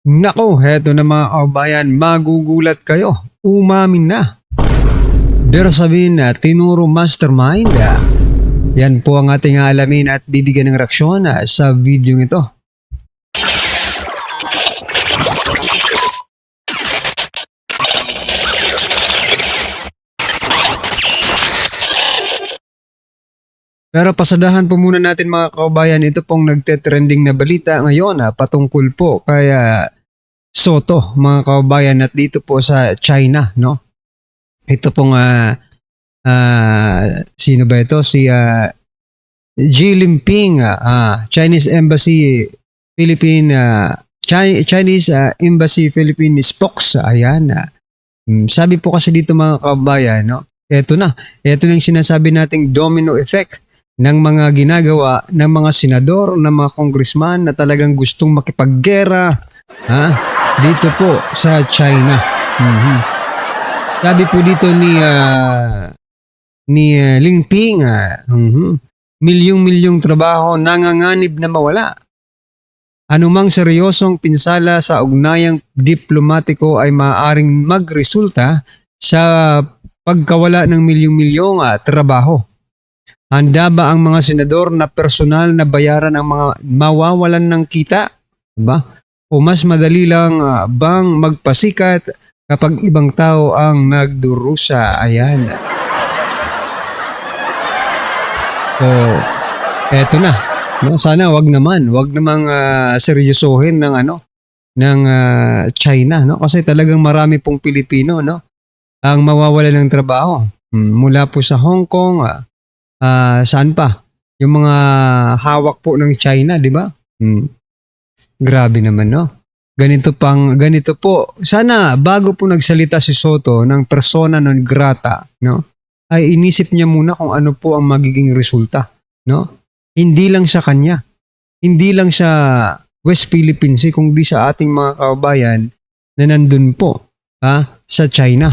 Nako, heto na mga kabayan, magugulat kayo. Umamin na. Pero sabihin na, tinuro mastermind. Yan po ang ating alamin at bibigyan ng reaksyon sa video ito. Pero pasadahan po muna natin mga kabayan, ito pong nagte-trending na balita ngayon patungkol po kay Soto mga kabayan at dito po sa China, no? Ito pong sino ba ito? Si Xi Jinping, Chinese Embassy Chinese Embassy Philippines spokes. Ayan. Sabi po kasi dito mga kabayan, no? Ito na yung sinasabi nating domino effect ng mga ginagawa ng mga senador, ng mga congressman na talagang gustong makipaggera dito po sa China. Sabi po dito ni Jinping, milyong-milyong trabaho nanganganib na mawala. Anumang seryosong pinsala sa ugnayang diplomatiko ay maaaring magresulta sa pagkawala ng milyong-milyong trabaho. Handa ba ang mga senador na personal na bayaran ang mga mawawalan ng kita? Diba? O mas madali lang bang magpasikat kapag ibang tao ang nagdurusa? Ayan. So, eto na. No, sana wag namang seryosohin ng China, no? Kasi talagang marami pong Pilipino, no, ang mawawalan ng trabaho. Mula po sa Hong Kong, saan pa? Yung mga hawak po ng China, di ba? Grabe naman, no? Ganito po. Sana bago po nagsalita si Soto ng persona non grata, no? Ay inisip niya muna kung ano po ang magiging resulta, no? Hindi lang sa kanya. Hindi lang sa West Philippines, kundi sa ating mga kababayan na nandun po, sa China.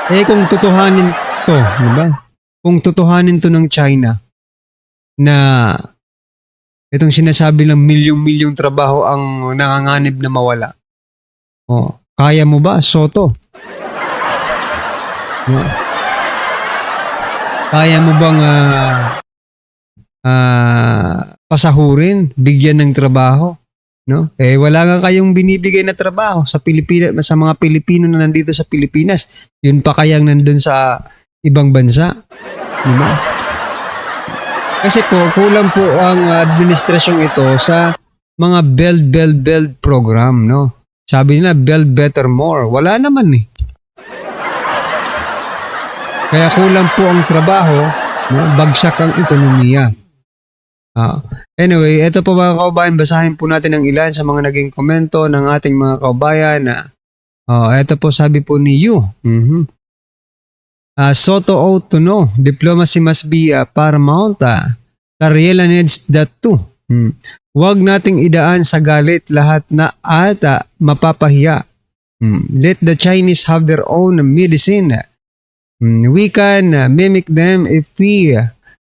Kung tutuhanin to, diba? Kung tutuhanin to ng China na itong sinasabi ng milyong-milyong trabaho ang nanganganib na mawala. Kaya mo ba, Soto? No? Kaya mo bang pasahurin, bigyan ng trabaho? No? Wala nga kayong binibigay na trabaho sa Pilipinas, sa mga Pilipino na nandito sa Pilipinas. Yun pa kayang nandun sa ibang bansa. Diba? Kasi po, kulang po ang administrasyong ito sa mga build program, no? Sabi nila, build better more. Wala naman eh. Kaya kulang po ang trabaho, no? Bagsak ang ekonomiya. Anyway, ito po mga kaubayan, basahin po natin ang ilan sa mga naging komento ng ating mga kaubayan. Ito po sabi po ni Yu. Soto ought to know, diplomacy must be paramount. Cariela needs that too. Huwag nating idaan sa galit lahat na mapapahiya. Let the Chinese have their own medicine. We can mimic them if we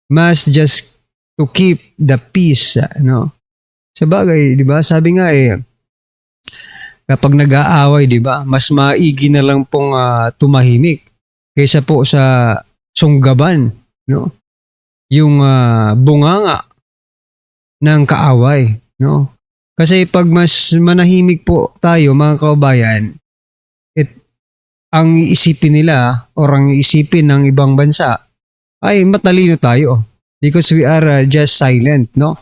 must just to keep the peace, no? Sabagay, 'di ba? Sabi nga kapag nag-aaway, 'di ba? Mas maigi na lang pong tumahimik kaysa po sa sunggaban, no? Yung bunganga ng kaaway, no? Kasi pag mas manahimik po tayo, mga kababayan, ang iisipin nila o ang iisipin ng ibang bansa ay matalino tayo. Because we are just silent, no?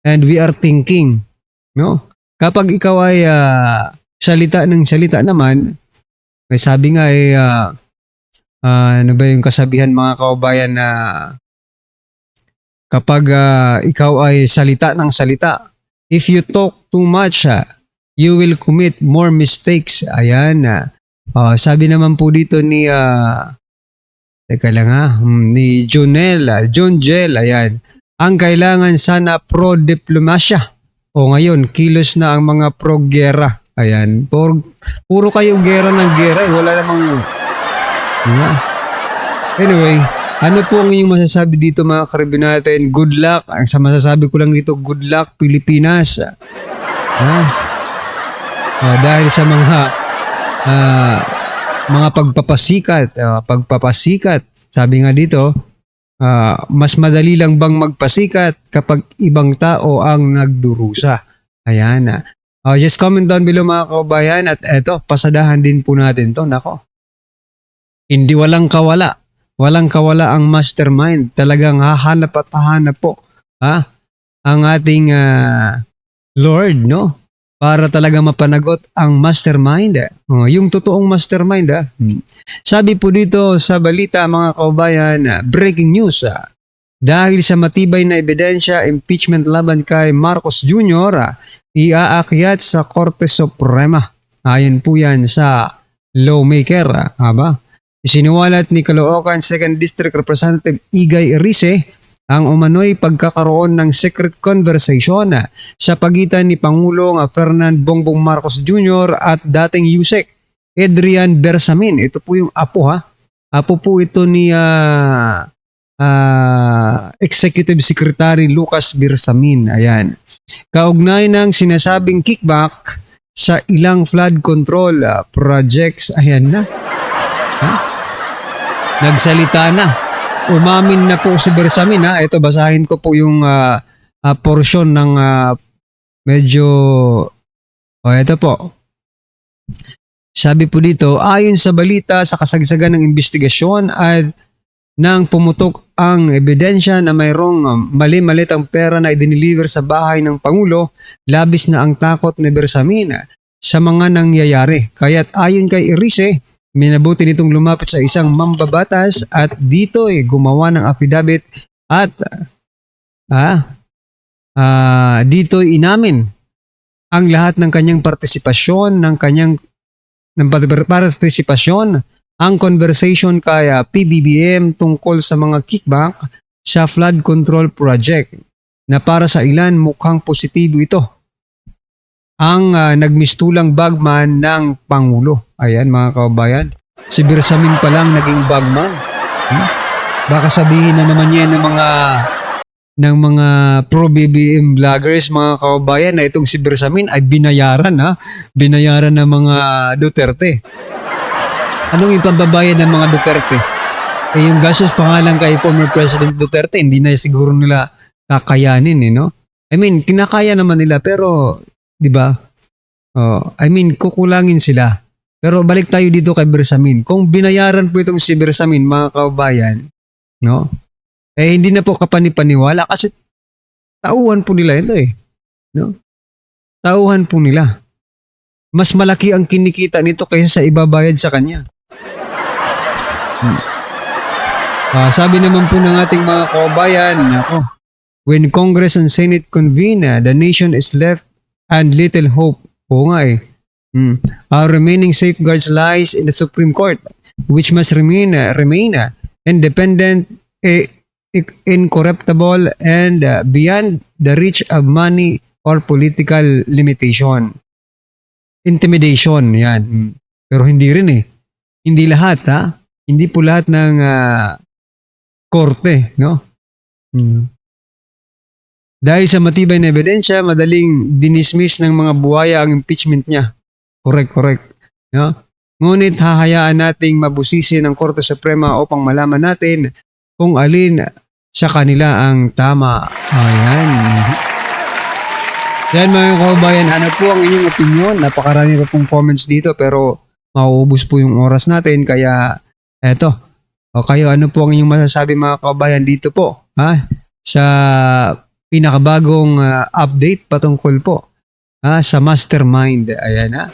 And we are thinking, no? Kapag ikaw ay salita naman, may sabi nga ano ba yung kasabihan mga kababayan na kapag ikaw ay salita, if you talk too much, you will commit more mistakes. Ayan. Sabi naman po dito ni ni John Jel, ayan. Ang kailangan sana pro-diplomasya. Ngayon, kilos na ang mga pro-gera. Ayan. Puro kayo gera ng gera. Wala namang... Anyway, Ano po ang inyong masasabi dito mga karibin natin? Good luck. Ang sa masasabi ko lang dito, good luck Pilipinas. Ha? Dahil sa mga pagpapasikat. Sabi nga dito, mas madali lang bang magpasikat kapag ibang tao ang nagdurusa? Ayan. Just comment down below mga kababayan at eto, pasadahan din po natin to. Nako. Hindi walang kawala. Walang kawala ang mastermind. Talagang hahanap at hahanap po ang ating Lord, no? Para talaga mapanagot ang mastermind. Yung totoong mastermind. Sabi po dito sa balita mga kababayan, breaking news. Dahil sa matibay na ebidensya, impeachment laban kay Marcos Jr. Iaakyat sa Korte Suprema. Ayon po yan sa lawmaker. Isiniwalat ni Caloocan 2nd District Representative Igay Erice ang umano'y pagkakaroon ng secret conversation sa pagitan ni Pangulong Ferdinand Bongbong Marcos Jr. at dating Yusek Adrian Bersamin. Ito po yung apo Apo po ito ni Executive Secretary Lucas Bersamin. Ayan. Kaugnay ng sinasabing kickback sa ilang flood control projects. Ayan na. Nagsalita na. Umamin na po si Bersamin. Ito, basahin ko po yung portion ng medyo... ito po. Sabi po dito, ayon sa balita sa kasagsagan ng investigasyon at nang pumutok ang ebidensya na mayroong mali-malitang pera na idiniliver sa bahay ng Pangulo, labis na ang takot ni Bersamin sa mga nangyayari. Kaya't ayon kay Erice, minabuti nitong lumapit sa isang mambabatas at dito gumawa ng affidavit at dito inamin ang lahat ng kanyang partisipasyon ang conversation kaya PBBM tungkol sa mga kickback sa flood control project na para sa ilan mukhang positibo ito. Ang nagmistulang bagman ng Pangulo. Ayan mga kababayan. Si Bersamin pa lang naging bagman. Baka sabihin na naman yan ng mga pro-BBM vloggers mga kababayan na itong si Bersamin ay binayaran ng mga Duterte. Anong ipambabayad ng mga Duterte? Yung gastos pa nga lang kay former President Duterte, hindi na siguro nila kakayanin, no? I mean, kinakaya naman nila pero, di ba? Kukulangin sila. Pero balik tayo dito kay Bersamin. Kung binayaran po itong si Bersamin, mga kababayan, no? Hindi na po kapanipaniwala kasi tauhan po nila ito no? Tauhan po nila. Mas malaki ang kinikita nito kaysa sa ibabayad sa kanya. Sabi naman po ng ating mga kababayan, when Congress and Senate convene, the nation is left and little hope. Oo nga Our remaining safeguards lies in the Supreme Court, which must remain independent, incorruptible, and beyond the reach of money or political intimidation. Yan. Pero hindi rin Hindi lahat Hindi po lahat ng korte, no? Dahil sa matibay na ebidensya, madaling dinismiss ng mga buhaya ang impeachment niya. Correct. No? Ngunit hahayaan nating mabusisi ng Korte Suprema upang malaman natin kung alin sa kanila ang tama. Ayan. Yan mga kababayan, ano po ang inyong opinion? Napakarami pa pong comments dito pero mauubos po yung oras natin kaya eto. Kayo ano po ang inyong masasabi mga kababayan dito po sa pinakabagong update patungkol po sa mastermind. Ayan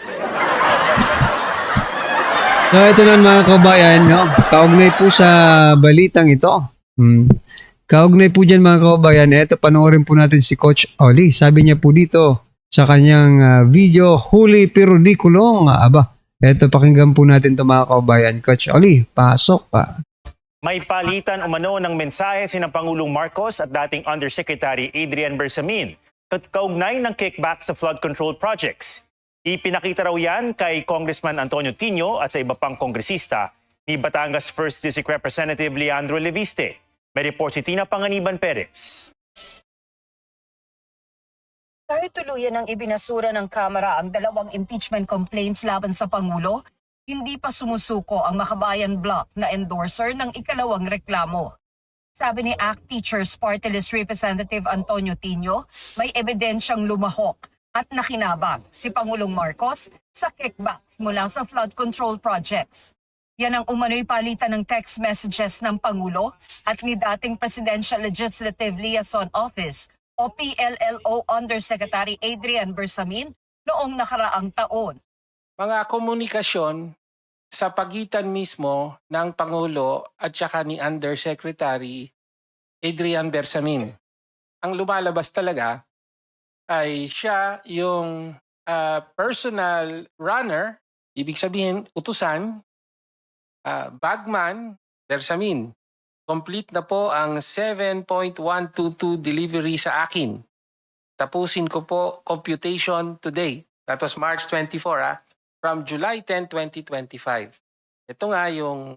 So ito na mga kababayan, no? Kaugnay po sa balitang ito. Kaugnay po dyan mga kababayan, ito panoorin po natin si Coach Oli. Sabi niya po dito sa kanyang video, huli pero di kulong. Ito pakinggan po natin ito mga kababayan. Coach Oli, pasok pa. May palitan umano ng mensahe sina Pangulong Marcos at dating Undersecretary Adrian Bersamin kaugnay ng kickback sa flood control projects. Ipinakita raw yan kay Congressman Antonio Tino at sa iba pang kongresista ni Batangas 1st District Representative Leandro Leviste. May report si Tina Panganiban Perez. Kahit tuluyan ang ibinasura ng Kamara ang 2 impeachment complaints laban sa Pangulo, hindi pa sumusuko ang Makabayan Bloc na endorser ng ikalawang reklamo. Sabi ni ACT Teachers Party List Representative Antonio Tino, may ebidensyang lumahok at nakinabang si Pangulong Marcos sa kickbacks mula sa flood control projects. Yan ang umano'y palitan ng text messages ng Pangulo at ni dating Presidential Legislative Liaison Office o PLLO Undersecretary Adrian Bersamin noong nakaraang taon. Mga komunikasyon sa pagitan mismo ng Pangulo at saka ni Undersecretary Adrian Bersamin. Ang lumalabas talaga ay siya yung personal runner, ibig sabihin utusan, bagman, Bersamin. Complete na po ang 7.122 delivery sa akin. Tapusin ko po computation today. That was March 24, from July 10, 2025. Ito nga yung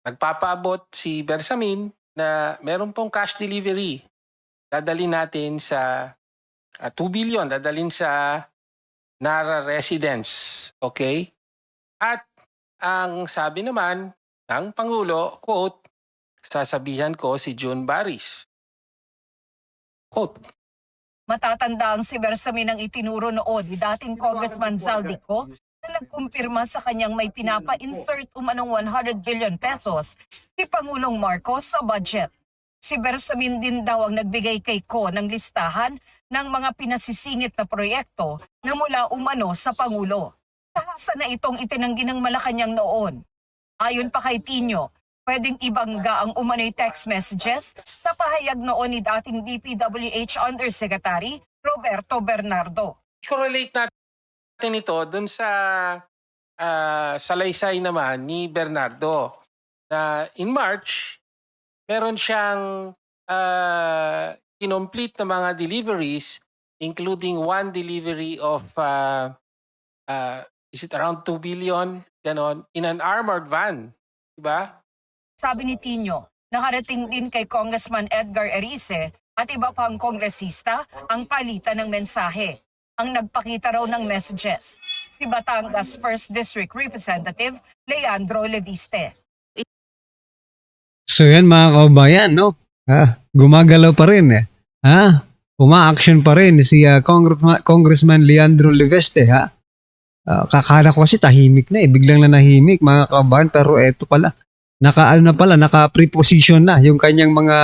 nagpapaabot si Bersamin na meron pong cash delivery. Dadalhin natin sa 2 billion, dadalhin sa Nara residence. Okay? At ang sabi naman ng Pangulo, quote, sasabihan ko si June Baris. Quote. Matatanda ang si Bersamin ang itinuro noon ni dating Congressman Zaldico na nagkumpirma sa kanyang may pinapa-insert umanong 100 billion pesos si Pangulong Marcos sa budget. Si Bersamin din daw ang nagbigay kay Ko ng listahan ng mga pinasisingit na proyekto na mula umano sa Pangulo. Tahasa na itong itinanggi ng Malacanang noon. Ayon pa kay Tino, pwedeng ibangga ang umano'y text messages sa pahayag noon ni dating DPWH Undersecretary Roberto Bernardo. Correlate natin ito dun sa salaysay naman ni Bernardo na in March, meron siyang kinomplete na mga deliveries including one delivery of is it around 2 billion, ganon, in an armored van. Diba? Sabi ni Tino, nakarating din kay Congressman Edgar Erice at iba pang kongresista ang palitan ng mensahe. Ang nagpakita raw ng messages, si Batangas 1st District Representative Leandro Leviste. So yan mga kabayan, no? Gumagalaw pa rin eh. Uma-action pa rin si Congressman Leandro Leviste, ha? Kakala ko kasi tahimik na eh. Biglang na nahimik mga kabayan. Pero eto pala. Naka-preposition na yung kanyang mga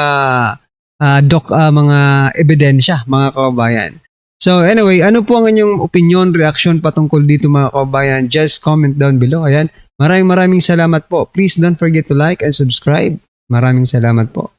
mga ebidensya mga kabayan. So anyway, ano po ang inyong opinion, reaction patungkol dito mga kabayan? Just comment down below. Ayan. Maraming salamat po. Please don't forget to like and subscribe. Maraming salamat po.